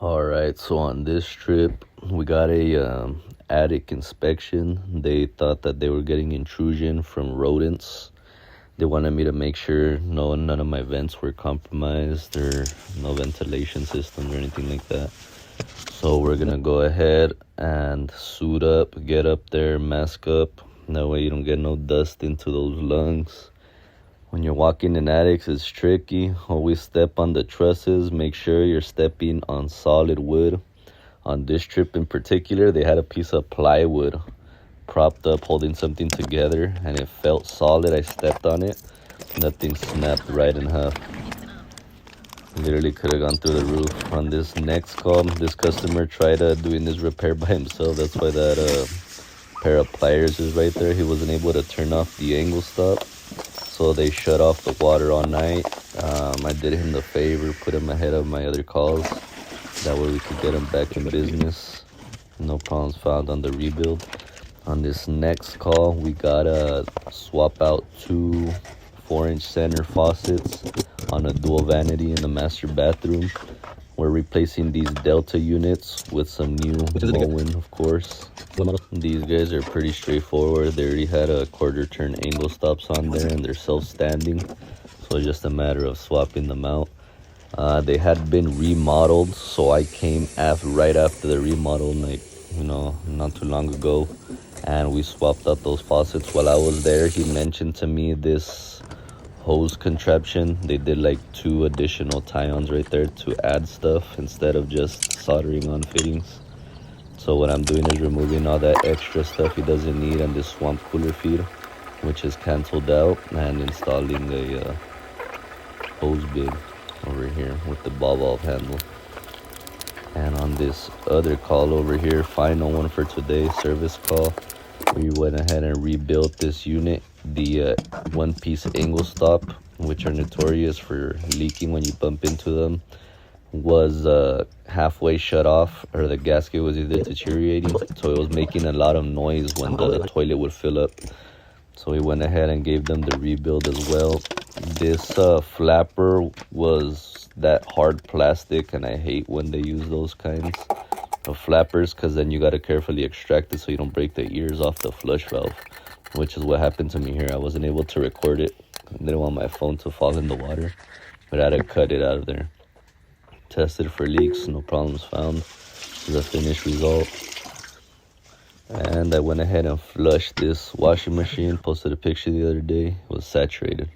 All right, so on this trip, we got a attic inspection. They thought that they were getting intrusion from rodents. They wanted me to make sure none of my vents were compromised or no ventilation systems or anything like that. So we're gonna go ahead and suit up, get up there, mask up. That way you don't get no dust into those lungs. When you're walking in attics, it's tricky. Always step on the trusses. Make sure you're stepping on solid wood. On this trip in particular, they had a piece of plywood propped up holding something together, and it felt solid. I stepped on it. Nothing snapped right in half. Literally could have gone through the roof. On this next call, this customer tried doing this repair by himself. That's why that pair of pliers is right there. He wasn't able to turn off the angle stop, so they shut off the water all night. I did him the favor, put him ahead of my other calls. That way we could get him back in business. No problems found on the rebuild. On this next call, we gotta swap out two 4-inch center faucets on a dual vanity in the master bathroom. We're replacing these Delta units with some new Moen, of course. These guys are pretty straightforward. They already had a quarter turn angle stops on there and they're self-standing, so it's just a matter of swapping them out. They had been remodeled, so I came right after the remodel, like, not too long ago, and we swapped out those faucets. While I was there, he mentioned to me this hose contraption. They did like 2 additional tie-ons right there to add stuff instead of just soldering on fittings. So what I'm doing is removing all that extra stuff he doesn't need on this swamp cooler feed, which is canceled out, and installing a hose bib over here with the ball valve handle. And on this other call over here, final one for today, service call, we went ahead and rebuilt this unit. The one-piece angle stop, which are notorious for leaking when you bump into them, was halfway shut off, or the gasket was either deteriorating, so it was making a lot of noise when the toilet would fill up. So we went ahead and gave them the rebuild as well. This flapper was that hard plastic, and I hate when they use those kinds of flappers, because then you got to carefully extract it so you don't break the ears off the flush valve, which is what happened to me here. I wasn't able to record it. I didn't want my phone to fall in the water, but I had to cut it out of there. Tested for leaks, no problems found. This is a finished result. And I went ahead and flushed this washing machine. Posted a picture the other day. It was saturated.